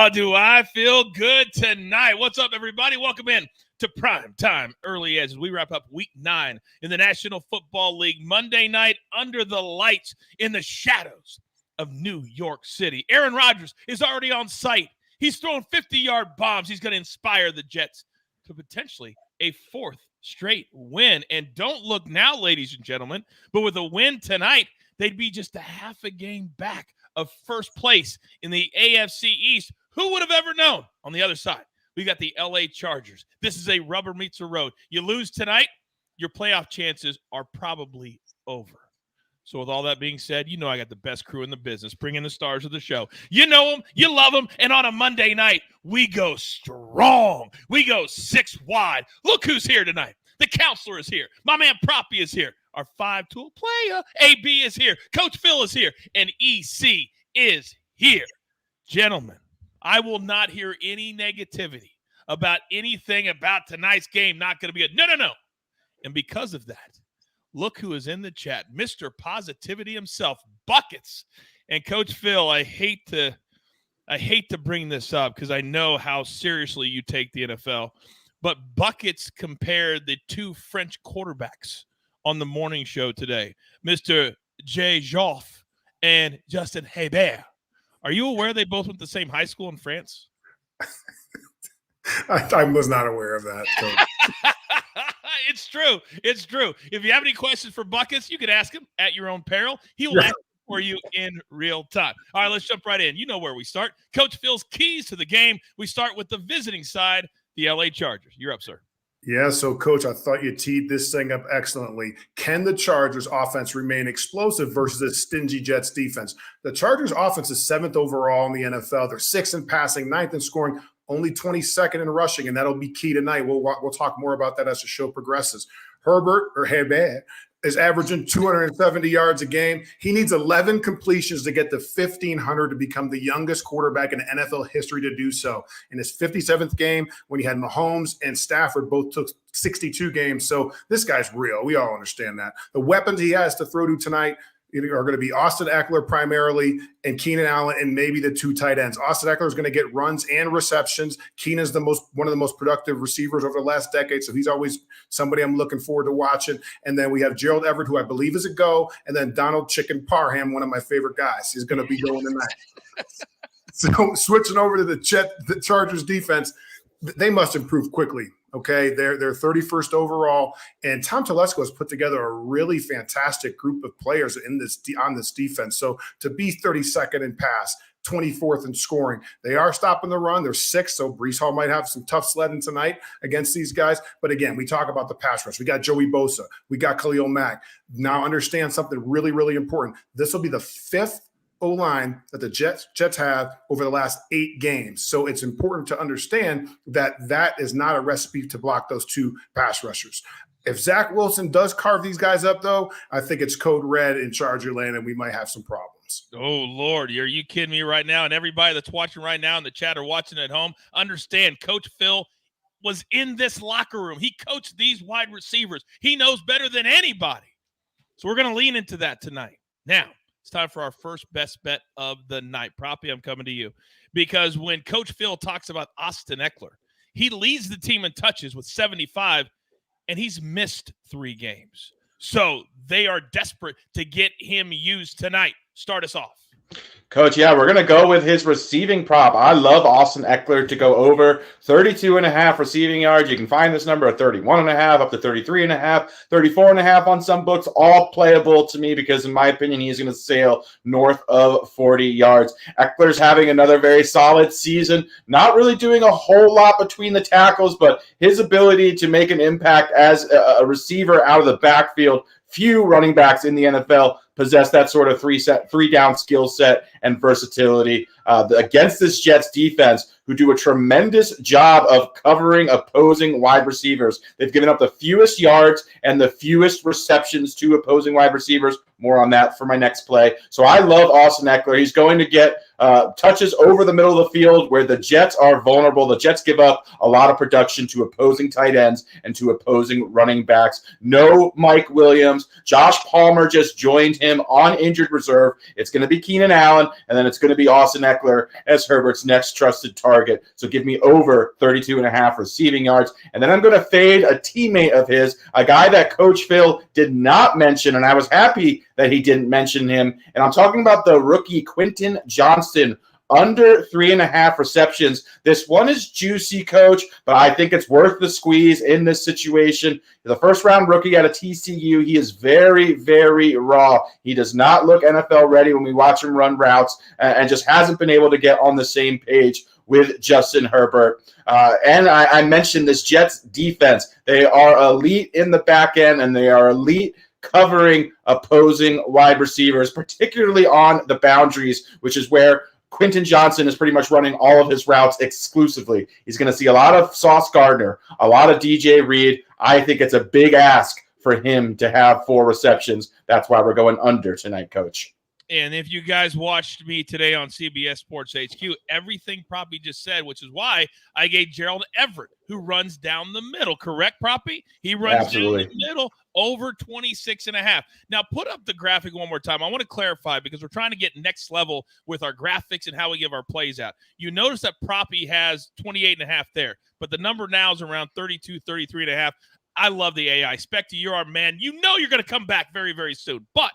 Oh, do I feel good tonight? What's up, everybody? Welcome in to Prime Time Early as we wrap up Week 9 in the National Football League. Monday night under the lights in the shadows of New York City. Aaron Rodgers is already on site. He's throwing 50-yard bombs. He's going to inspire the Jets to potentially a fourth straight win. And don't look now, ladies and gentlemen, but with a win tonight, they'd be just a half a game back of first place in the AFC East. Who would have ever known? On the other side, we got the LA Chargers. This is a rubber meets the road. You lose tonight, your playoff chances are probably over. So with all that being said, you know I got the best crew in the business. Bring in the stars of the show. You know them, you love them, and on a Monday night, we go strong. We go 6 wide. Look who's here tonight. The counselor is here. My man Proppy is here. Our 5-tool player, AB, is here. Coach Phil is here. And EC is here. Gentlemen, I will not hear any negativity about anything about tonight's game not going to be good. No. And because of that, look who is in the chat. Mr. Positivity himself, Buckets. And Coach Phil, I hate to bring this up because I know how seriously you take the NFL, but Buckets compared the two French quarterbacks on the morning show today, Mr. Jay Joff and Justin Hebert. Are you aware they both went to the same high school in France? I was not aware of that. So. It's true. It's true. If you have any questions for Buckets, you can ask him at your own peril. He will answer for you in real time. All right, let's jump right in. You know where we start. Coach Phil's keys to the game. We start with the visiting side, the LA Chargers. You're up, sir. Yeah, so, Coach, I thought you teed this thing up excellently. Can the Chargers' offense remain explosive versus a stingy Jets defense? The Chargers' offense is 7th overall in the NFL. They're 6th in passing, 9th in scoring, only 22nd in rushing, and that'll be key tonight. We'll talk more about that as the show progresses. Herbert is averaging 270 yards a game. He needs 11 completions to get to 1,500 to become the youngest quarterback in NFL history to do so. In his 57th game, when he had Mahomes and Stafford both took 62 games. So this guy's real. We all understand that. The weapons he has to throw to tonight are going to be Austin Eckler primarily and Keenan Allen and maybe the 2 tight ends. Austin Eckler is going to get runs and receptions. Keenan's one of the most productive receivers over the last decade, so he's always somebody I'm looking forward to watching. And then we have Gerald Everett, who I believe is a go, and then Donald Chicken Parham, one of my favorite guys. He's going to be going tonight. So switching over to the Chargers defense, they must improve quickly. Okay, they're 31st overall, and Tom Telesco has put together a really fantastic group of players on this defense. So to be 32nd in pass, 24th in scoring, they are stopping the run. They're 6th, so Breece Hall might have some tough sledding tonight against these guys. But again, we talk about the pass rush. We got Joey Bosa. We got Khalil Mack. Now understand something really, really important. This will be the 5th O-line that the Jets have over the last 8 games. So it's important to understand that is not a recipe to block those 2 pass rushers. If Zach Wilson does carve these guys up, though, I think it's code red in Charger land, and we might have some problems. Oh, Lord, are you kidding me right now? And everybody that's watching right now in the chat or watching at home, understand Coach Phil was in this locker room. He coached these wide receivers. He knows better than anybody. So we're going to lean into that tonight. Now, it's time for our first best bet of the night. Proppy, I'm coming to you. Because when Coach Phil talks about Austin Eckler, he leads the team in touches with 75, and he's missed 3 games. So they are desperate to get him used tonight. Start us off. Coach, yeah, we're going to go with his receiving prop. I love Austin Eckler to go over 32.5 receiving yards. You can find this number at 31.5, up to 33.5, 34.5 on some books. All playable to me because, in my opinion, he's going to sail north of 40 yards. Eckler's having another very solid season. Not really doing a whole lot between the tackles, but his ability to make an impact as a receiver out of the backfield. Few running backs in the NFL possess that sort of three down skill set and versatility against this Jets defense, who do a tremendous job of covering opposing wide receivers. They've given up the fewest yards and the fewest receptions to opposing wide receivers. More on that for my next play. So I love Austin Eckler. He's going to get touches over the middle of the field where the Jets are vulnerable. The Jets give up a lot of production to opposing tight ends and to opposing running backs. No Mike Williams. Josh Palmer just joined him on injured reserve. It's going to be Keenan Allen, and then it's going to be Austin Eckler as Herbert's next trusted target. So give me over 32.5 receiving yards. And then I'm going to fade a teammate of his, a guy that Coach Phil did not mention, and I was happy that he didn't mention him. And I'm talking about the rookie Quentin Johnston, under 3.5 receptions. This one is juicy, Coach, but I think it's worth the squeeze in this situation. The first-round rookie out of TCU, he is very, very raw. He does not look NFL ready when we watch him run routes and just hasn't been able to get on the same page with Justin Herbert. And I mentioned this Jets defense. They are elite in the back end, and they are elite covering opposing wide receivers, particularly on the boundaries, which is where Quentin Johnston is pretty much running all of his routes exclusively. He's going to see a lot of Sauce Gardner, a lot of DJ Reed. I think it's a big ask for him to have 4 receptions. That's why we're going under tonight, Coach. And if you guys watched me today on CBS Sports HQ, everything Proppy just said, which is why I gave Gerald Everett, who runs down the middle. Correct, Proppy? He runs down the middle, over 26.5. Now, put up the graphic one more time. I want to clarify because we're trying to get next level with our graphics and how we give our plays out. You notice that Proppy has 28.5 there, but the number now is around 32, 33.5. I love the AI. Specty, you're our man. You know you're going to come back very, very soon. But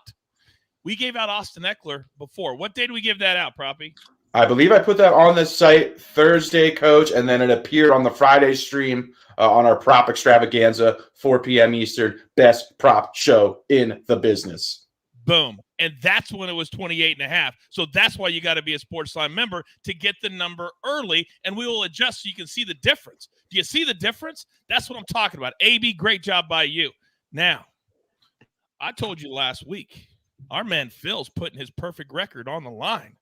we gave out Austin Eckler before. What day did we give that out, Proppy? I believe I put that on the site Thursday, Coach, and then it appeared on the Friday stream on our prop extravaganza, 4 p.m. Eastern, best prop show in the business. Boom. And that's when it was 28.5. So that's why you got to be a SportsLine member to get the number early, and we will adjust so you can see the difference. Do you see the difference? That's what I'm talking about. AB, great job by you. Now, I told you last week, our man Phil's putting his perfect record on the line,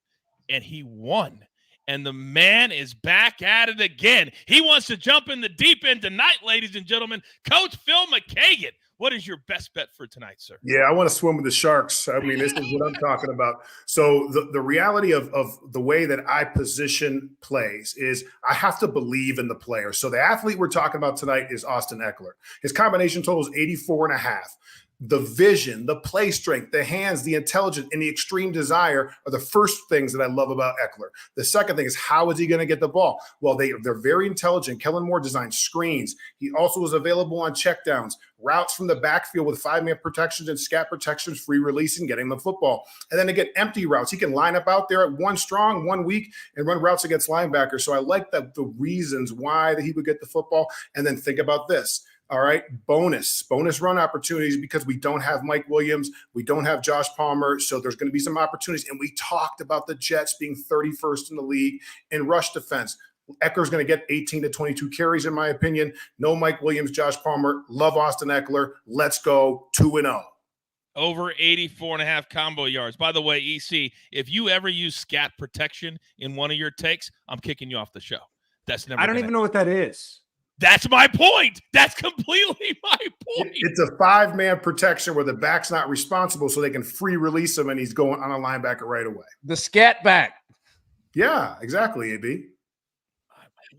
and he won. And the man is back at it again. He wants to jump in the deep end tonight, ladies and gentlemen. Coach Phil McKagan, what is your best bet for tonight, sir? Yeah, I want to swim with the sharks. I mean, this is what I'm talking about. So the reality of the way that I position plays is I have to believe in the player. So the athlete we're talking about tonight is Austin Eckler. His combination total is 84.5. The vision, the play strength, the hands, the intelligence, and the extreme desire are the first things that I love about Eckler. The second thing is, how is he going to get the ball? Well, they're very intelligent. Kellen Moore designed screens. He also was available on checkdowns, routes from the backfield with 5-man protections and scat protections, free releasing, getting the football. And then to get empty routes, he can line up out there at 1 strong, 1 weak, and run routes against linebackers. So I like the reasons why that he would get the football. And then think about this. All right, bonus run opportunities because we don't have Mike Williams. We don't have Josh Palmer. So there's going to be some opportunities. And we talked about the Jets being 31st in the league in rush defense. Eckler's going to get 18 to 22 carries, in my opinion. No Mike Williams, Josh Palmer. Love Austin Eckler. Let's go 2-0. Over 84.5 combo yards. By the way, EC, if you ever use scat protection in one of your takes, I'm kicking you off the show. That's never. I don't even know what that is. That's my point. That's completely my point. It's a 5-man protection where the back's not responsible, so they can free release him, and he's going on a linebacker right away. The scat back. Yeah, exactly, AB.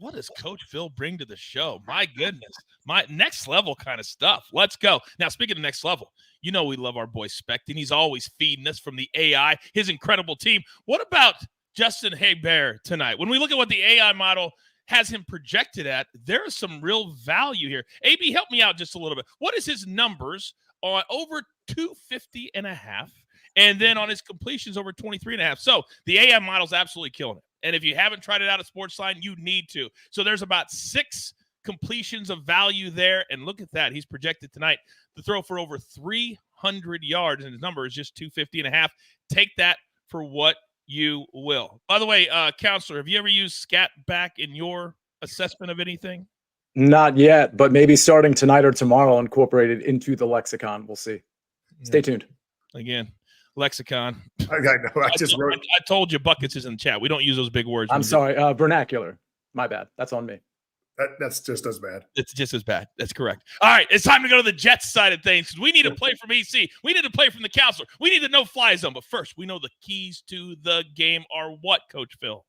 What does Coach Phil bring to the show? My goodness. My next level kind of stuff. Let's go. Now, speaking of next level, you know we love our boy Spectin. He's always feeding us from the AI, his incredible team. What about Justin Herbert tonight? When we look at what the AI model has him projected at, there is some real value here. AB, help me out just a little bit. What is his numbers on over 250.5, and then on his completions over 23.5? So the AI model is absolutely killing it. And if you haven't tried it out at SportsLine, you need to. So there's about 6 completions of value there, and look at that. He's projected tonight to throw for over 300 yards, and his number is just 250.5. Take that for what you will. By the way, Counselor, have you ever used scat back in your assessment of anything? Not yet, but maybe starting tonight or tomorrow, incorporated into the lexicon. We'll see. Stay tuned. Again, lexicon. I know. I just wrote. I told you buckets is in the chat. We don't use those big words. I'm sorry. Vernacular. My bad. That's on me. That's just as bad. It's just as bad. That's correct. All right, it's time to go to the Jets side of things. We need to play from EC. We need to play from the counselor. We need the no-fly zone. But first, we know the keys to the game are what, Coach Phil?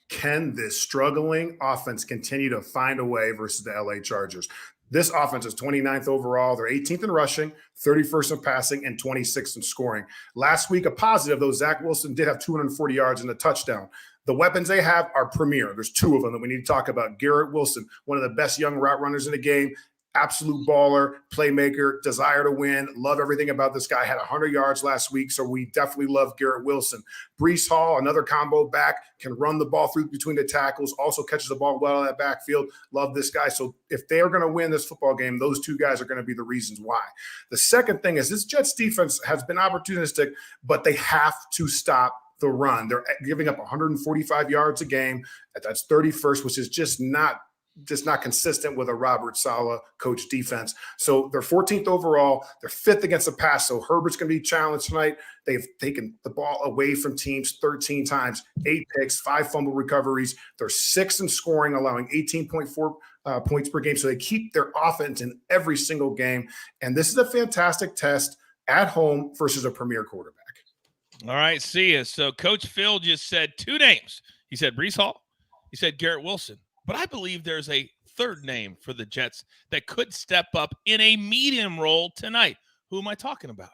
Can this struggling offense continue to find a way versus the LA Chargers? This offense is 29th overall. They're 18th in rushing, 31st in passing, and 26th in scoring. Last week, a positive, though, Zach Wilson did have 240 yards and a touchdown. The weapons they have are premier. There's two of them that we need to talk about. Garrett Wilson, one of the best young route runners in the game, absolute baller, playmaker, desire to win. Love everything about this guy. Had 100 yards last week, so we definitely love Garrett Wilson. Breece Hall, another combo back, can run the ball through between the tackles, also catches the ball well in that backfield. Love this guy. So if they are going to win this football game, those two guys are going to be the reasons why. The second thing is this Jets defense has been opportunistic, but they have to stop the run. They're giving up 145 yards a game. That's 31st, which is just not consistent with a Robert Saleh coach defense. So they're 14th overall. They're 5th against the pass. So Herbert's going to be challenged tonight. They've taken the ball away from teams 13 times, 8 picks, 5 fumble recoveries. They're 6th in scoring, allowing 18.4 points per game. So they keep their offense in every single game. And this is a fantastic test at home versus a premier quarterback. All right, see ya. So Coach Phil just said 2 names. He said Breece Hall. He said Garrett Wilson. But I believe there's a third name for the Jets that could step up in a medium role tonight. Who am I talking about?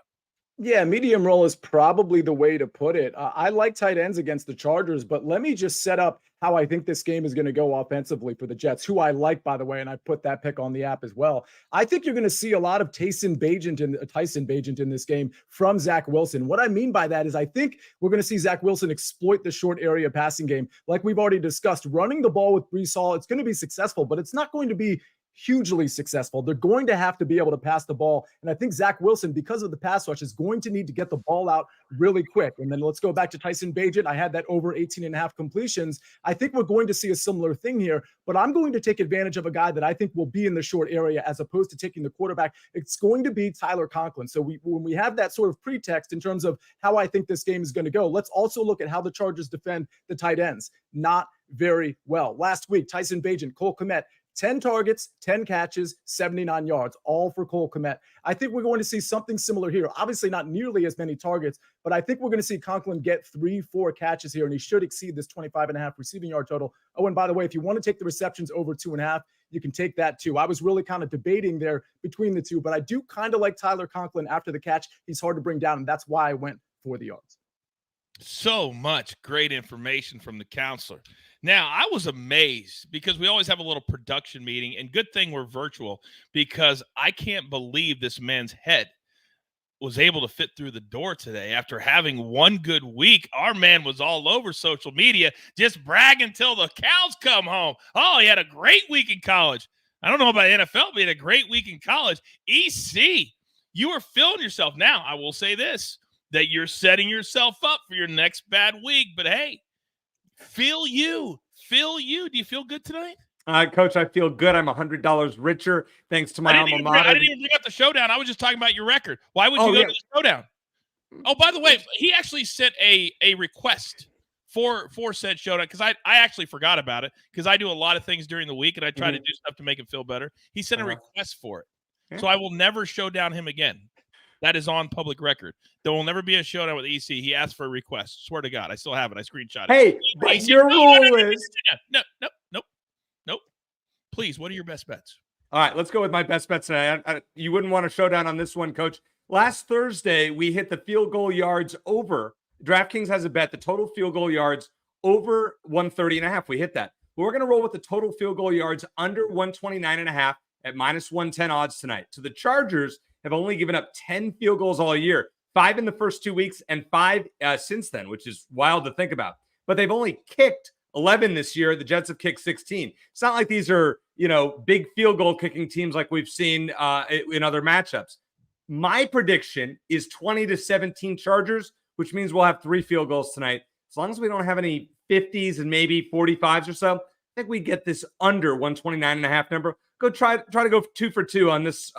Yeah, medium role is probably the way to put it. I like tight ends against the Chargers, but let me just set up how I think this game is going to go offensively for the Jets, who I like, by the way, and I put that pick on the app as well. I think you're going to see a lot of Tyson Bagent in this game from Zach Wilson. What I mean by that is I think we're going to see Zach Wilson exploit the short area passing game. Like we've already discussed, running the ball with Breece Hall, it's going to be successful, but it's not going to be hugely successful. They're going to have to be able to pass the ball. And I think Zach Wilson, because of the pass rush, is going to need to get the ball out really quick. And then let's go back to Tyson Bagent. I had that over 18.5 completions. I think we're going to see a similar thing here, but I'm going to take advantage of a guy that I think will be in the short area as opposed to taking the quarterback. It's going to be Tyler Conklin. So when we have that sort of pretext in terms of how I think this game is going to go, let's also look at how the Chargers defend the tight ends. Not very well. Last week, Tyson Bagent, Cole Kmet, 10 targets, 10 catches, 79 yards, all for Cole Kmet. I think we're going to see something similar here. Obviously not nearly as many targets, but I think we're going to see Conklin get 3-4 catches here, and he should exceed this 25.5 receiving yard total. Oh, and by the way, if you want to take the receptions over 2.5, you can take that too. I was really kind of debating there between the two, but I do kind of like Tyler Conklin after the catch. He's hard to bring down, and that's why I went for the yards. So much great information from the counselor. Now, I was amazed because we always have a little production meeting, and good thing we're virtual because I can't believe this man's head was able to fit through the door today after having one good week. Our man was all over social media, just bragging till the cows come home. Oh, he had a great week in college. I don't know about NFL, but he had a great week in college. EC, you are feeling yourself. Now, I will say this, that you're setting yourself up for your next bad week, but hey, feel you. Do you feel good tonight? Coach, I feel good. I'm $100 richer thanks to my alma mater. I didn't even bring up the showdown. I was just talking about your record. Why would you go to the showdown? Oh, by the way, he actually sent a request for said showdown because I actually forgot about it because I do a lot of things during the week and I try to do stuff to make him feel better. He sent a request for it. Yeah. So I will never show down him again. That is on public record. There will never be a showdown with EC. He asked for a request. Swear to God, I still have it. I screenshot it. Hey, but your rule is nope. Please, what are your best bets? all right. Let's go with my best bets tonight. You wouldn't want to show down on this one, Coach. Last Thursday, we hit the field goal yards over. DraftKings has a bet, the total field goal yards over 130.5. We hit that. But we're going to roll with the total field goal yards under 129.5 at minus 110 odds tonight. So the Chargers have only given up 10 field goals all year, 5 in the first 2 weeks and 5 since then, which is wild to think about. But they've only kicked 11 this year. The Jets have kicked 16. It's not like these are, big field goal kicking teams like we've seen in other matchups. My prediction is 20-17 Chargers, which means we'll have 3 field goals tonight. As long as we don't have any 50s and maybe 45s or so, I think we get this under 129.5 number. Go try to go 2 for 2 on this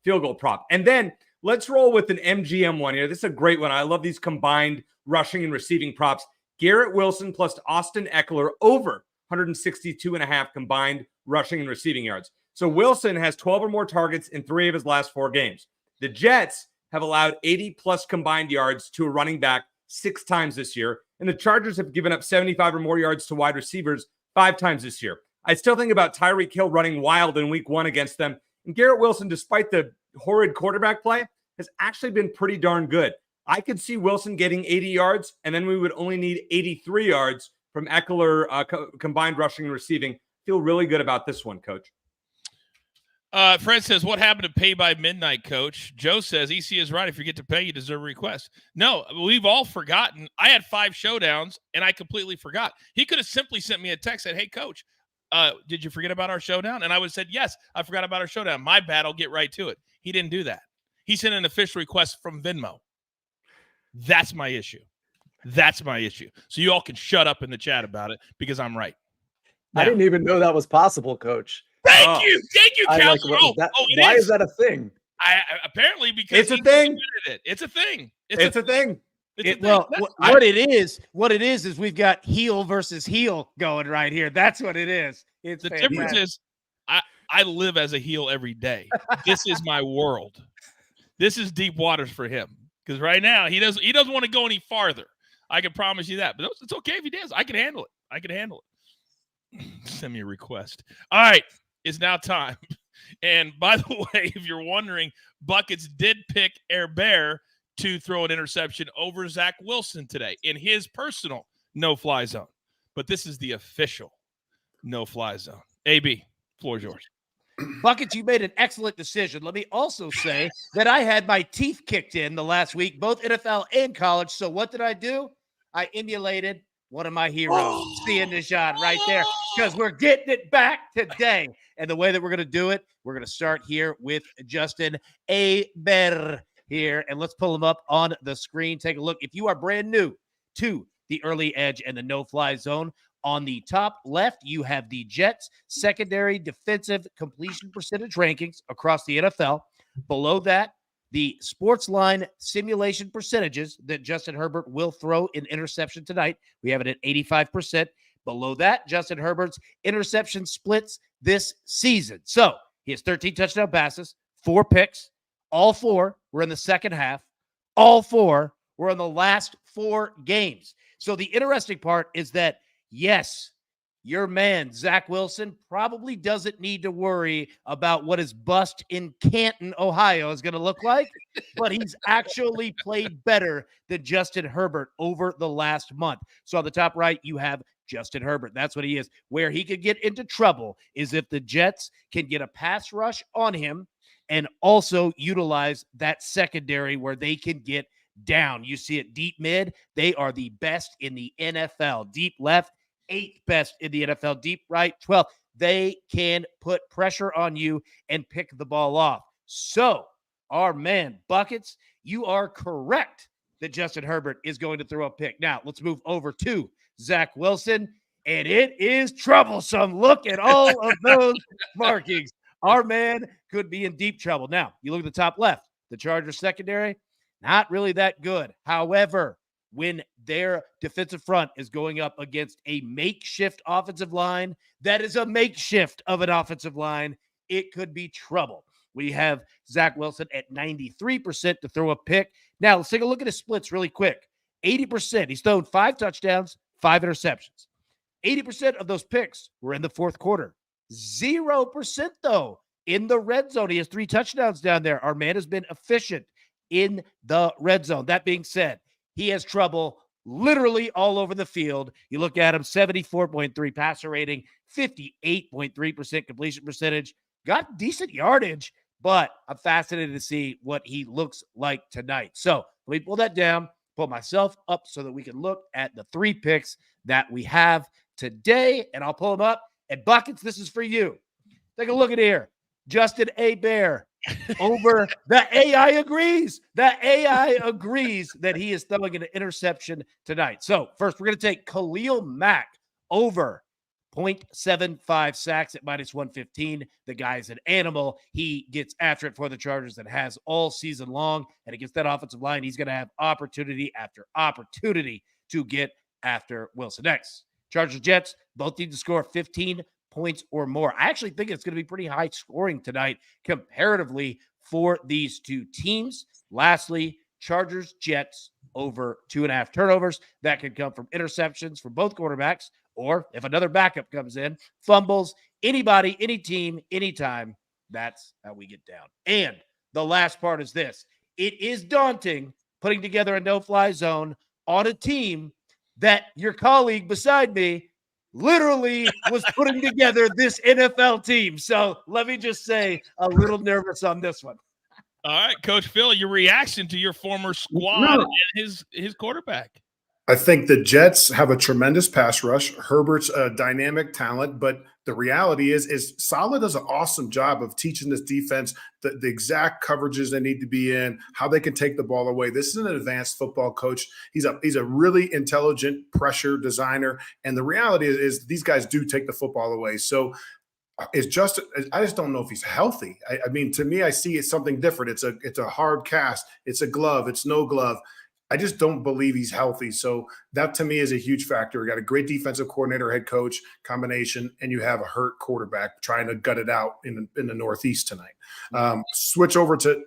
field goal prop. And then let's roll with an MGM one here. This is a great one. I love these combined rushing and receiving props. Garrett Wilson plus Austin Eckler over 162.5 combined rushing and receiving yards. So Wilson has 12 or more targets in 3 of his last 4 games. The Jets have allowed 80-plus combined yards to a running back 6 times this year, and the Chargers have given up 75 or more yards to wide receivers 5 times this year. I still think about Tyreek Hill running wild in week 1 against them, and Garrett Wilson, despite the horrid quarterback play, has actually been pretty darn good. I could see Wilson getting 80 yards, and then we would only need 83 yards from Eckler combined rushing and receiving. Feel really good about this one, Coach. Fred says, what happened to pay by midnight, Coach? Joe says, EC is right. If you get to pay, you deserve a request. No, we've all forgotten. I had 5 showdowns, and I completely forgot. He could have simply sent me a text, said, hey, Coach, did you forget about our showdown? And I would have said, yes, I forgot about our showdown. My bad. I'll get right to it. He didn't do that. He sent an official request from Venmo. That's my issue. That's my issue. So you all can shut up in the chat about it because I'm right. Now, I didn't even know that was possible, Coach. Thank you, Counselor. Why is that a thing? Apparently because it's a thing. It's a thing. It's a thing. What it is we've got heel versus heel going right here. That's what it is. It's the difference is I live as a heel every day. This is my world. This is deep waters for him because right now he doesn't want to go any farther. I can promise you that. But it's okay if he does. I can handle it. Send me a request. All right. It's now time. And by the way, if you're wondering, Buckets did pick Air Bear to throw an interception over Zach Wilson today in his personal no-fly zone. But this is the official no-fly zone. AB, floor is yours. Buckets, you made an excellent decision. Let me also say that I had my teeth kicked in the last week, both NFL and college. So what did I do? I emulated one of my heroes, seeing the shot right there, because we're getting it back today. And the way that we're going to do it, we're going to start here with Justin Aber here. And let's pull him up on the screen. Take a look. If you are brand new to the early edge and the no-fly zone, on the top left, you have the Jets secondary defensive completion percentage rankings across the NFL. Below that, the SportsLine simulation percentages that Justin Herbert will throw in interception tonight. We have it at 85%. Below that, Justin Herbert's interception splits this season. So he has 13 touchdown passes, 4 picks. All 4 were in the second half. All 4 were in the last 4 games. So the interesting part is that, yes, your man, Zach Wilson, probably doesn't need to worry about what his bust in Canton, Ohio is going to look like, but he's actually played better than Justin Herbert over the last month. So on the top right, you have Justin Herbert. That's what he is. Where he could get into trouble is if the Jets can get a pass rush on him and also utilize that secondary where they can get down. You see it deep mid. They are the best in the NFL. Deep left, 8th best in the NFL. Deep right, 12th. They can put pressure on you and pick the ball off. So, our man, Buckets, you are correct that Justin Herbert is going to throw a pick. Now, let's move over to Zach Wilson, and it is troublesome. Look at all of those markings. Our man could be in deep trouble. Now, you look at the top left, the Chargers secondary, not really that good. However, when their defensive front is going up against a makeshift offensive line, that is a makeshift of an offensive line, it could be trouble. We have Zach Wilson at 93% to throw a pick. Now, let's take a look at his splits really quick. 80%. He's thrown 5 touchdowns, 5 interceptions. 80% of those picks were in the fourth quarter. 0%, though, in the red zone. He has 3 touchdowns down there. Our man has been efficient in the red zone. That being said, he has trouble literally all over the field. You look at him, 74.3 passer rating, 58.3% completion percentage. Got decent yardage, but I'm fascinated to see what he looks like tonight. So let me pull that down, pull myself up so that we can look at the 3 picks that we have today, and I'll pull them up. And Buckets, this is for you. Take a look at here. Justin Aber over the AI agrees. The AI agrees that he is throwing an interception tonight. So first, we're going to take Khalil Mack over 0.75 sacks at minus 115. The guy's an animal. He gets after it for the Chargers and has all season long. And against that offensive line, he's going to have opportunity after opportunity to get after Wilson. Next, Chargers Jets both need to score 15 points or more. I actually think it's going to be pretty high scoring tonight comparatively for these two teams. Lastly, Chargers Jets over 2.5 turnovers. That could come from interceptions from both quarterbacks, or if another backup comes in, fumbles, anybody, any team, anytime. That's how we get down. And the last part is this. It is daunting putting together a no-fly zone on a team that your colleague beside me literally was putting together this NFL team. So let me just say, a little nervous on this one. All right, Coach Phil, your reaction to your former squad and his quarterback. I think the Jets have a tremendous pass rush. Herbert's a dynamic talent, but the reality is Saleh does an awesome job of teaching this defense the exact coverages they need to be in, how they can take the ball away. This is an advanced football coach. He's a really intelligent pressure designer, and the reality is these guys do take the football away. So I just don't know if he's healthy. I mean, to me, I see it's something different. It's a hard cast. It's a glove. It's no glove. I just don't believe he's healthy. So that to me is a huge factor. We got a great defensive coordinator, head coach combination, and you have a hurt quarterback trying to gut it out in the Northeast tonight. Switch over to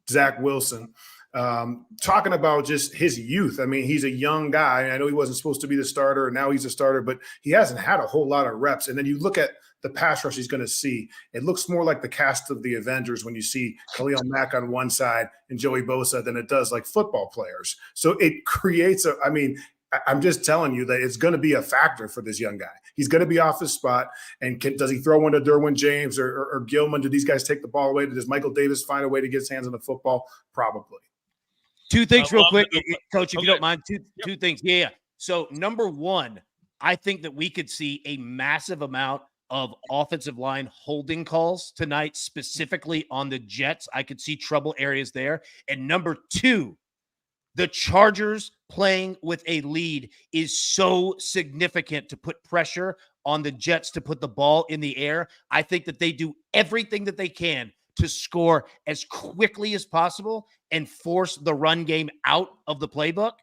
Zach Wilson. Talking about just his youth. I mean, he's a young guy. I know he wasn't supposed to be the starter, and now he's a starter, but he hasn't had a whole lot of reps. And then you look at the pass rush he's going to see. It looks more like the cast of the Avengers when you see Khalil Mack on one side and Joey Bosa than it does like football players. So it creates I'm just telling you that it's going to be a factor for this young guy. He's going to be off his spot. And does he throw one to Derwin James or Gilman? Do these guys take the ball away? Does Michael Davis find a way to get his hands on the football? Probably. Two things real quick, Coach, if you don't mind. Two things. Yeah. So number one, I think that we could see a massive amount of offensive line holding calls tonight, specifically on the Jets. I could see trouble areas there. And number two, the Chargers playing with a lead is so significant to put pressure on the Jets to put the ball in the air. I think that they do everything that they can to score as quickly as possible and force the run game out of the playbook.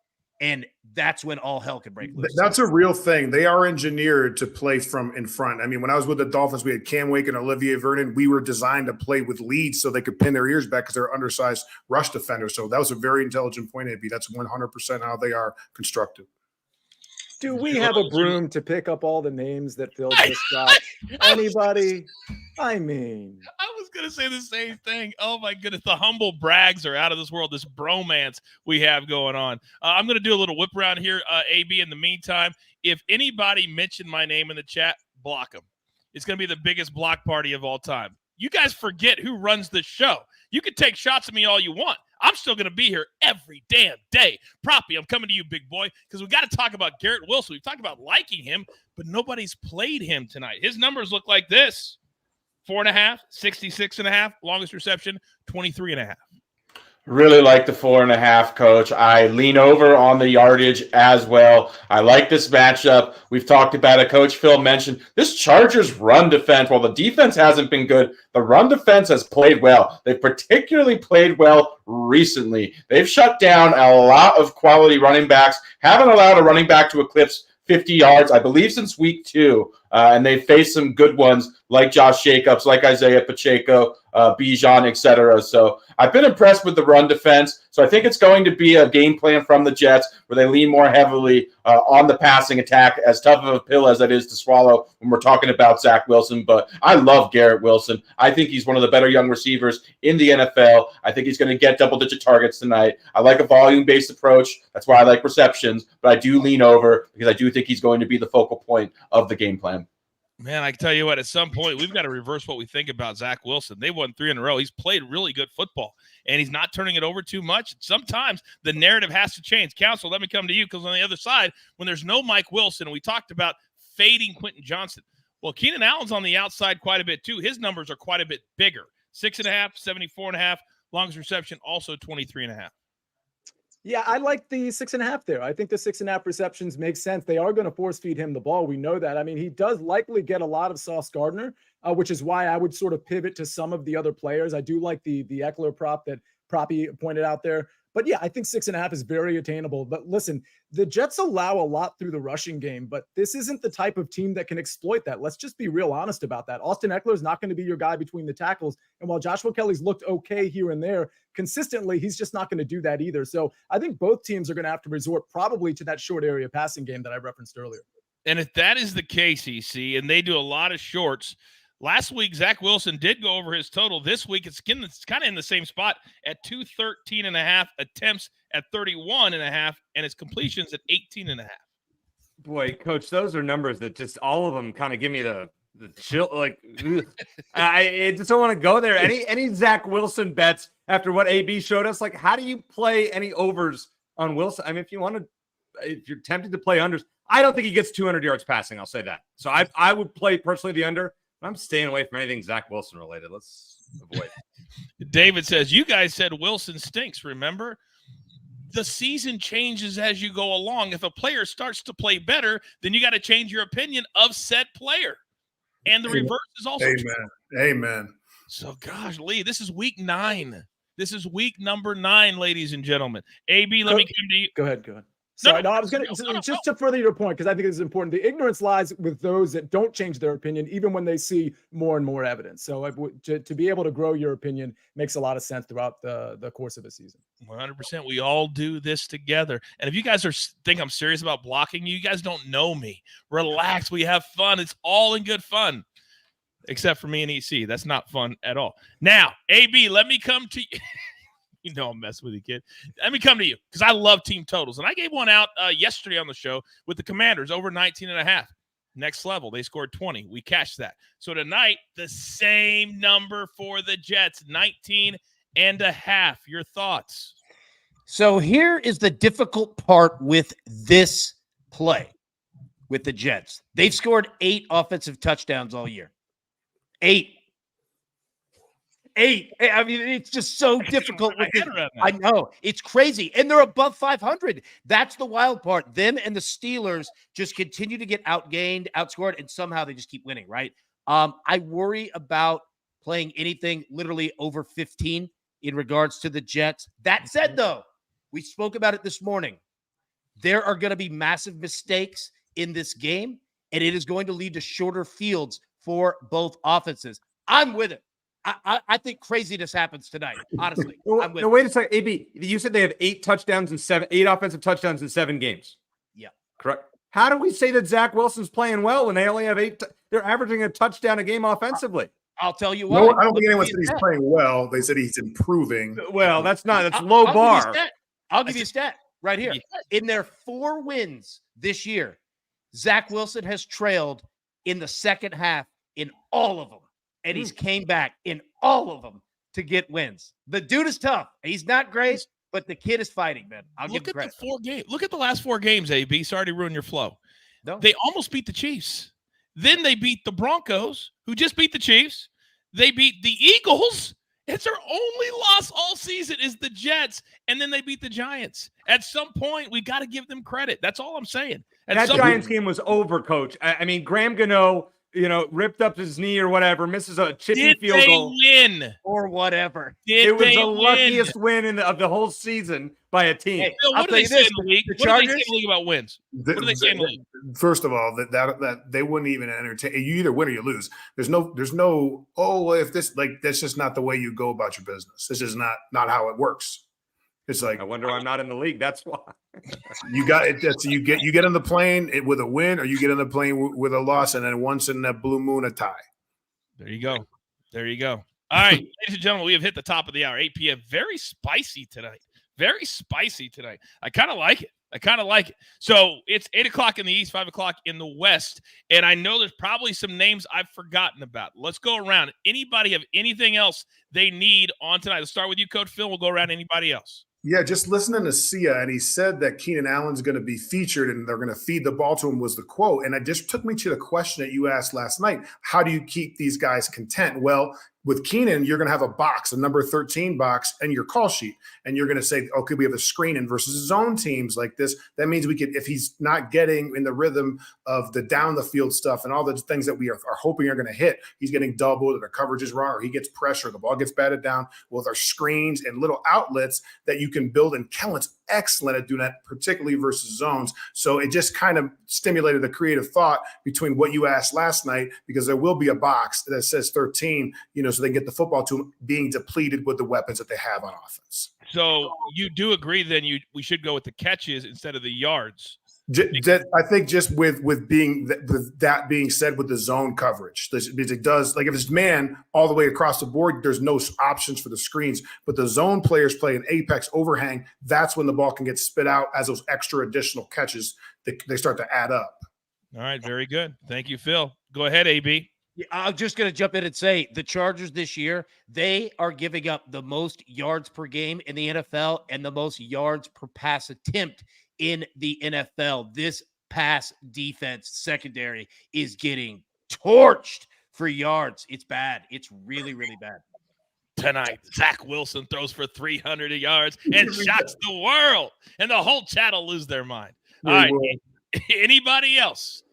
And that's when all hell can break loose. That's a real thing. They are engineered to play from in front. I mean, when I was with the Dolphins, we had Cam Wake and Olivier Vernon. We were designed to play with leads so they could pin their ears back because they're undersized rush defenders. So that was a very intelligent point, AB. That's 100% how they are constructed. Do we have a broom to pick up all the names that Phil just got? Anybody? I mean, I was going to say the same thing. Oh, my goodness. The humble brags are out of this world, this bromance we have going on. I'm going to do a little whip around here, AB. In the meantime, if anybody mentioned my name in the chat, block them. It's going to be the biggest block party of all time. You guys forget who runs this show. You can take shots at me all you want. I'm still going to be here every damn day. Proppy, I'm coming to you, big boy, because we got to talk about Garrett Wilson. We've talked about liking him, but nobody's played him tonight. His numbers look like this: 4.5, 66.5, longest reception, 23.5. Really like the 4.5, Coach. I lean over on the yardage as well. I like this matchup. We've talked about it. Coach Phil mentioned this Chargers run defense. While the defense hasn't been good, the run defense has played well. They've particularly played well recently. They've shut down a lot of quality running backs, haven't allowed a running back to eclipse 50 yards, I believe, since week 2. And they've faced some good ones like Josh Jacobs, like Isaiah Pacheco, Bijan, etc. So I've been impressed with the run defense. So I think it's going to be a game plan from the Jets where they lean more heavily on the passing attack, as tough of a pill as that is to swallow when we're talking about Zach Wilson. But I love Garrett Wilson. I think he's one of the better young receivers in the NFL. I think he's going to get double-digit targets tonight. I like a volume-based approach. That's why I like receptions. But I do lean over because I do think he's going to be the focal point of the game plan. Man, I can tell you what, at some point, we've got to reverse what we think about Zach Wilson. They won 3 in a row. He's played really good football, and he's not turning it over too much. Sometimes the narrative has to change. Counsel, let me come to you, because on the other side, when there's no Mike Wilson, we talked about fading Quentin Johnson. Well, Keenan Allen's on the outside quite a bit, too. His numbers are quite a bit bigger. 6.5, 74.5, longest reception, also 23.5. Yeah, I like the 6.5 there. I think the 6.5 receptions make sense. They are going to force feed him the ball. We know that. I mean, he does likely get a lot of Sauce Gardner, which is why I would sort of pivot to some of the other players. I do like the Eckler prop that Proppy pointed out there. But yeah, I think 6.5 is very attainable. But listen, the Jets allow a lot through the rushing game, but this isn't the type of team that can exploit that. Let's just be real honest about that. Austin Eckler is not going to be your guy between the tackles. And while Joshua Kelly's looked okay here and there, consistently, he's just not going to do that either. So I think both teams are going to have to resort probably to that short area passing game that I referenced earlier. And if that is the case, EC, and they do a lot of shorts, last week Zach Wilson did go over his total. This week it's kind of in the same spot at 213.5 attempts at 31.5, and his completions at 18.5. Boy, Coach, those are numbers that just all of them kind of give me the chill. Like, I just don't want to go there. Any Zach Wilson bets after what AB showed us? Like, how do you play any overs on Wilson? I mean, if you're tempted to play unders, I don't think he gets 200 yards passing. I'll say that. So I would play personally the under. I'm staying away from anything Zach Wilson related. Let's avoid. David says, you guys said Wilson stinks, remember? The season changes as you go along. If a player starts to play better, then you got to change your opinion of said player. And the reverse is also true. Amen. So, gosh, Lee, this is week 9. This is week number 9, ladies and gentlemen. AB, let me come to you. Go ahead. Sorry, I was going to just to further your point, because I think this is important. The ignorance lies with those that don't change their opinion, even when they see more and more evidence. So to be able to grow your opinion makes a lot of sense throughout the course of a season. 100%. We all do this together. And if you guys think I'm serious about blocking you guys don't know me. Relax. We have fun. It's all in good fun, except for me and EC. That's not fun at all. Now, AB, let me come to you. You know I'm messing with you, kid. Let me come to you because I love team totals. And I gave one out yesterday on the show with the Commanders over 19.5. Next level, they scored 20. We cashed that. So tonight, the same number for the Jets, 19.5. Your thoughts? So here is the difficult part with this play with the Jets. They've scored 8 offensive touchdowns all year. 8. I mean, it's just so difficult. I know. It's crazy. And they're above 500. That's the wild part. Them and the Steelers just continue to get outgained, outscored, and somehow they just keep winning, right? I worry about playing anything literally over 15 in regards to the Jets. That said, though, we spoke about it this morning. There are going to be massive mistakes in this game, and it is going to lead to shorter fields for both offenses. I'm with it. I think craziness happens tonight. Honestly, no, wait a second, AB. You said they have 8 offensive touchdowns in 7 games. Yeah, correct. How do we say that Zach Wilson's playing well when they only have 8? They're averaging a touchdown a game offensively. I'll tell you what. No, I don't think anyone said he's playing well. They said he's improving. Well, that's low bar. I'll give you a stat right here. In their 4 wins this year, Zach Wilson has trailed in the second half in all of them. And he's came back in all of them to get wins. The dude is tough. He's not great, but the kid is fighting, man. I'll give him credit. Look at the last 4 games, AB. Sorry to ruin your flow. No. They almost beat the Chiefs. Then they beat the Broncos, who just beat the Chiefs. They beat the Eagles. It's their only loss all season is the Jets. And then they beat the Giants. At some point, we got to give them credit. That's all I'm saying. That Giants game was over, Coach. I mean, Graham Gano, ripped up his knee or whatever, misses a chippy field goal. Win or whatever. It was the luckiest win of the whole season by a team. Hey, Phil, what do they say in the league? What do they say in the league about wins? What do they say in the league? First of all, that they wouldn't even entertain. You either win or you lose. There's no. Oh, if this that's just not the way you go about your business. This is not how it works. It's like, I wonder why I'm not in the league. That's why. You got it. You get on the plane with a win, or you get on the plane with a loss, and then once in that blue moon a tie. There you go. All right, ladies and gentlemen, we have hit the top of the hour. 8 p.m. Very spicy tonight. I kind of like it. So it's 8 o'clock in the East, 5 o'clock in the West, and I know there's probably some names I've forgotten about. Let's go around. Anybody have anything else they need on tonight? Let's start with you, Coach Phil. We'll go around anybody else. Yeah, just listening to Sia, and he said that Keenan Allen's going to be featured and they're going to feed the ball to him was the quote. And it just took me to the question that you asked last night. How do you keep these guys content? Well, With Keenan, you're going to have a box, a number 13 box, and your call sheet. And you're going to say, okay, we have a screen in versus zone teams like this. That means we could, if he's not getting in the rhythm of the down the field stuff and all the things that we are hoping are going to hit, he's getting doubled or the coverage is wrong or he gets pressure, the ball gets batted down. With our screens and little outlets that you can build, and Kellen's excellent at doing that, particularly versus zones. So it just kind of stimulated the creative thought between what you asked last night, because there will be a box that says 13, so they can get the football to them being depleted with the weapons that they have on offense. So you do agree then we should go with the catches instead of the yards. I think just with being that being said, with the zone coverage, because it does, like if it's man all the way across the board, there's no options for the screens. But the zone players play an apex overhang. That's when the ball can get spit out as those extra additional catches. They start to add up. All right, very good. Thank you, Phil. Go ahead, AB. Yeah, I'm just going to jump in and say the Chargers this year, they are giving up the most yards per game in the NFL and the most yards per pass attempt in the NFL. This pass defense secondary is getting torched for yards. It's bad. It's really, really bad. Tonight, Zach Wilson throws for 300 yards and shocks the world, and the whole chat will lose their mind. All right, anybody else?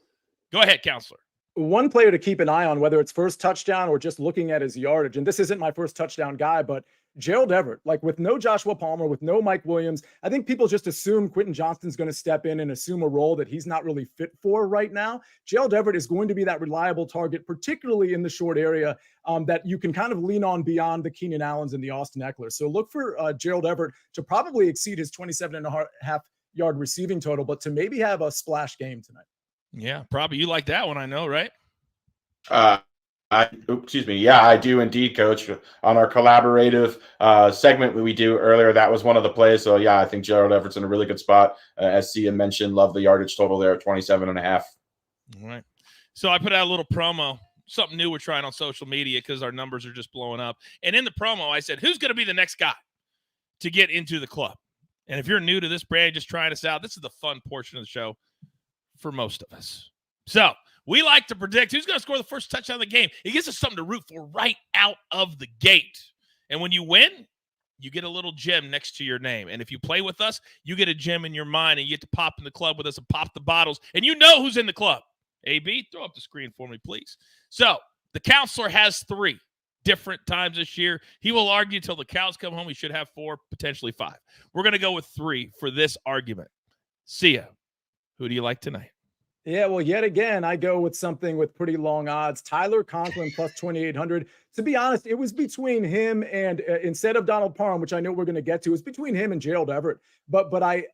Go ahead, Counselor. One player to keep an eye on, whether it's first touchdown or just looking at his yardage, and this isn't my first touchdown guy, but Gerald Everett, like with no Joshua Palmer, with no Mike Williams, I think people just assume Quentin Johnston's going to step in and assume a role that he's not really fit for right now. Gerald Everett is going to be that reliable target, particularly in the short area, that you can kind of lean on beyond the Keenan Allens and the Austin Eckler. So look for Gerald Everett to probably exceed his 27.5 yard receiving total, but to maybe have a splash game tonight. Yeah, probably. You like that one, I know, right? Excuse me. Yeah, I do indeed, Coach. On our collaborative segment that we do earlier, that was one of the plays. So, yeah, I think Gerald Everett's in a really good spot. As Sia mentioned, love the yardage total there at 27.5. All right. So I put out a little promo, something new we're trying on social media because our numbers are just blowing up. And in the promo, I said, who's going to be the next guy to get into the club? And if you're new to this brand, just trying us out, this is the fun portion of the show for most of us. So we like to predict who's going to score the first touchdown of the game. It gives us something to root for right out of the gate. And when you win, you get a little gem next to your name. And if you play with us, you get a gem in your mind, and you get to pop in the club with us and pop the bottles. And you know who's in the club. AB, throw up the screen for me, please. So the counselor has 3 different times this year. He will argue till the cows come home. He should have 4, potentially 5. We're going to go with 3 for this argument. Sia, who do you like tonight? Yeah, well, yet again, I go with something with pretty long odds. Tyler Conklin plus 2,800. To be honest, it was between him and instead of Donald Parham, which I know we're going to get to, it's between him and Gerald Everett. But I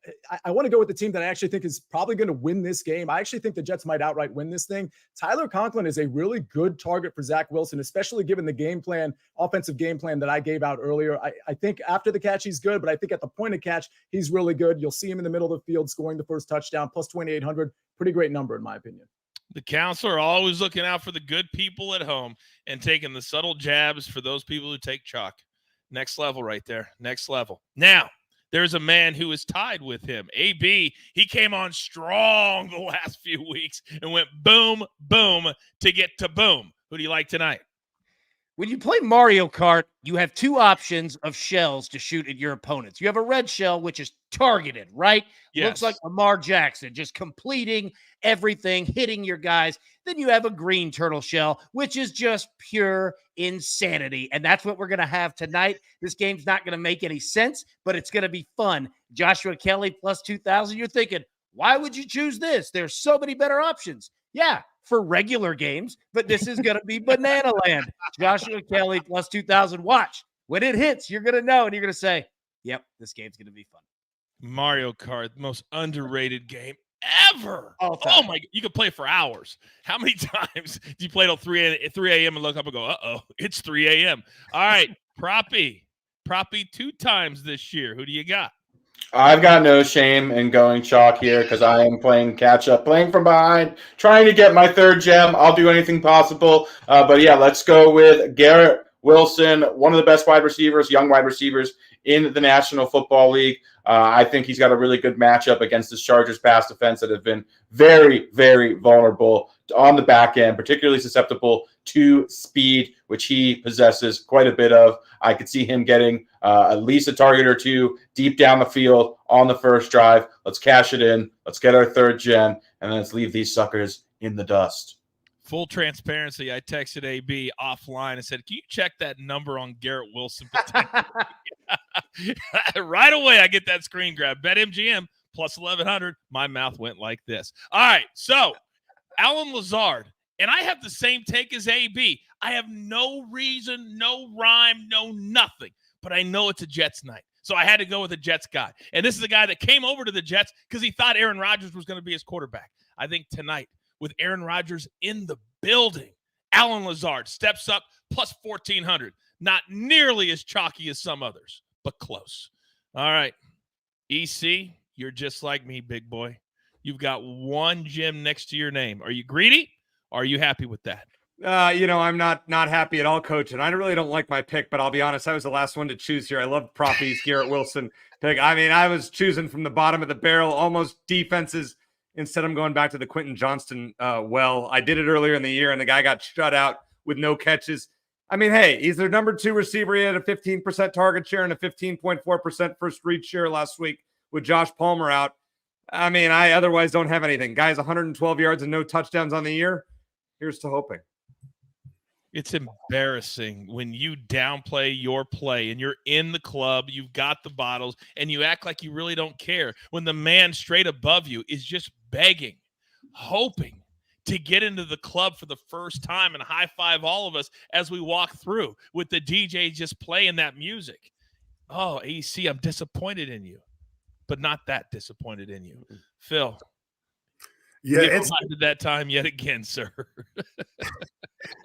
want to go with the team that I actually think is probably going to win this game. I actually think the Jets might outright win this thing. Tyler Conklin is a really good target for Zach Wilson, especially given the game plan, offensive game plan that I gave out earlier. I think after the catch, he's good, but I think at the point of catch, he's really good. You'll see him in the middle of the field scoring the first touchdown, plus 2,800. Pretty great number, in my opinion. The counselor always looking out for the good people at home and taking the subtle jabs for those people who take chalk. Next level right there. Next level. Now, there's a man who is tied with him. AB, he came on strong the last few weeks and went boom, boom to get to boom. Who do you like tonight? When you play Mario Kart, you have 2 options of shells to shoot at your opponents. You have a red shell, which is targeted, right? Yes. Looks like Lamar Jackson, just completing everything, hitting your guys. Then you have a green turtle shell, which is just pure insanity. And that's what we're going to have tonight. This game's not going to make any sense, but it's going to be fun. Joshua Kelly plus 2,000. You're thinking, why would you choose this? There's so many better options. Yeah, for regular games, but this is going to be banana land. Joshua Kelly plus 2,000. Watch. When it hits, you're going to know, and you're going to say, yep, this game's going to be fun. Mario Kart, the most underrated game ever. Oh my, you could play for hours. How many times do you play till 3 a.m. and look up and go, uh-oh, it's 3 a.m. All right, Proppy 2 times this year. Who do you got? I've got no shame in going chalk here because I am playing catch up, playing from behind, trying to get my 3rd gem. I'll do anything possible. But yeah, let's go with Garrett Wilson, one of the best wide receivers, young wide receivers in the National Football League. I think he's got a really good matchup against this Chargers pass defense that have been very, very vulnerable on the back end, particularly susceptible to speed, which he possesses quite a bit of. I could see him getting at least a target or two deep down the field on the first drive. Let's cash it in. Let's get our third gen, and then let's leave these suckers in the dust. Full transparency, I texted AB offline and said, can you check that number on Garrett Wilson? Right away, I get that screen grab. BetMGM plus 1,100. My mouth went like this. All right, so Alan Lazard, and I have the same take as AB. I have no reason, no rhyme, no nothing, but I know it's a Jets night. So I had to go with a Jets guy. And this is a guy that came over to the Jets because he thought Aaron Rodgers was going to be his quarterback. I think tonight, with Aaron Rodgers in the building, Alan Lazard steps up plus 1,400. Not nearly as chalky as some others, but close. All right. EC, you're just like me, big boy. You've got one gym next to your name. Are you greedy? Or are you happy with that? I'm not happy at all, Coach, and I really don't like my pick, but I'll be honest, I was the last one to choose here. I love Proppy's Garrett Wilson pick. I mean, I was choosing from the bottom of the barrel, almost defenses. Instead, I'm going back to the Quentin Johnston I did it earlier in the year, and the guy got shut out with no catches. I mean, hey, he's their number 2 receiver. He had a 15% target share and a 15.4% first read share last week with Josh Palmer out. I mean, I otherwise don't have anything. Guys, 112 yards and no touchdowns on the year. Here's to hoping. It's embarrassing when you downplay your play and you're in the club, you've got the bottles, and you act like you really don't care when the man straight above you is just begging, hoping to get into the club for the first time and high-five all of us as we walk through with the DJ just playing that music. Oh, AC, I'm disappointed in you, but not that disappointed in you. Phil. Yeah, it's at that time yet again, sir.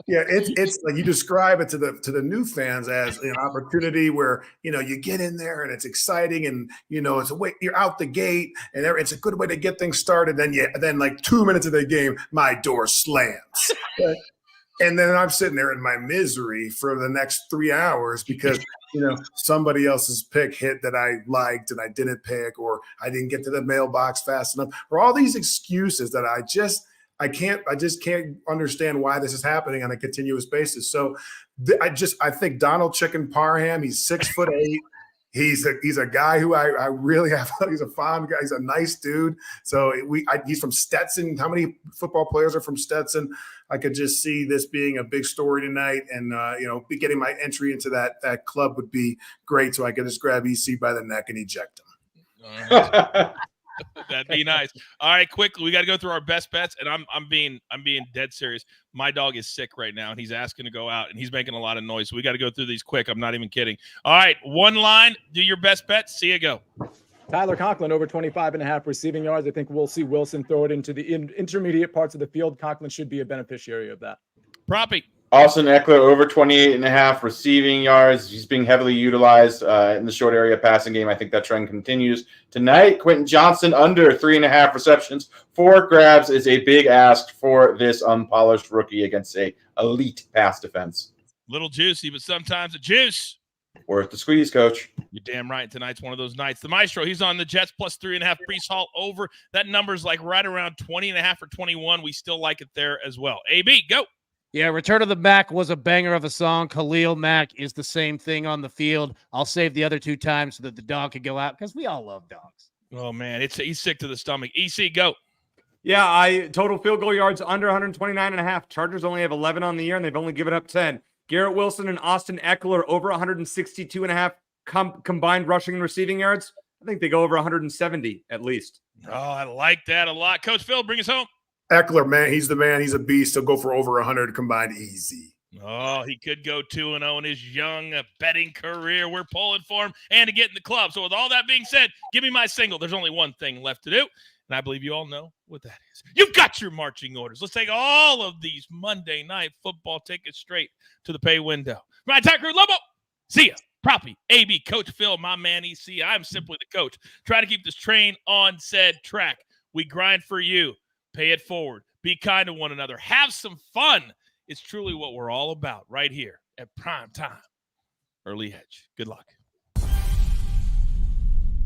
Yeah, it's like you describe it to the new fans as an opportunity where you get in there and it's exciting and it's a way you're out the gate and it's a good way to get things started. Then like 2 minutes of the game, my door slams. And then I'm sitting there in my misery for the next 3 hours because, somebody else's pick hit that I liked and I didn't pick, or I didn't get to the mailbox fast enough, or all these excuses that I just can't understand why this is happening on a continuous basis. So I think Donald Chicken Parham, he's 6'8". He's a guy who I really have. He's a fond guy. He's a nice dude. So he's from Stetson. How many football players are from Stetson? I could just see this being a big story tonight, and be getting my entry into that club would be great. So I could just grab EC by the neck and eject him. That'd be nice. All right, quickly, we got to go through our best bets, and I'm being dead serious. My dog is sick right now, and he's asking to go out, and he's making a lot of noise. So we got to go through these quick. I'm not even kidding. All right, one line. Do your best bet. See you go. Tyler Conklin over 25.5 receiving yards. I think we'll see Wilson throw it into the intermediate parts of the field. Conklin should be a beneficiary of that. Proppy. Austin Eckler over 28.5 receiving yards. He's being heavily utilized in the short area passing game. I think that trend continues tonight. Quentin Johnston under 3.5 receptions. 4 grabs is a big ask for this unpolished rookie against a elite pass defense. Little juicy, but sometimes a juice. Worth the squeeze, Coach. You're damn right. Tonight's one of those nights. The Maestro, he's on the Jets plus 3.5. Breece Hall over. That number's like right around 20.5 or 21. We still like it there as well. AB, go. Yeah, Return of the Mac was a banger of a song. Khalil Mack is the same thing on the field. I'll save the other 2 times so that the dog can go out because we all love dogs. Oh, man, he's sick to the stomach. EC, go. Yeah, total field goal yards under 129.5. Chargers only have 11 on the year, and they've only given up 10. Garrett Wilson and Austin Eckler over 162.5 combined rushing and receiving yards. I think they go over 170 at least. Oh, I like that a lot. Coach Phil, bring us home. Eckler, man, he's the man. He's a beast. He'll go for over 100 combined easy. Oh, he could go 2-0 in his young betting career. We're pulling for him and to get in the club. So with all that being said, give me my single. There's only one thing left to do, and I believe you all know what that is. You've got your marching orders. Let's take all of these Monday Night Football tickets straight to the pay window. My entire crew, Lobo. See ya. Proppy, AB, Coach Phil, my man EC. I'm simply the coach. Try to keep this train on said track. We grind for you. Pay it forward. Be kind to one another. Have some fun. It's truly what we're all about right here at Prime Time Early Edge. Good luck.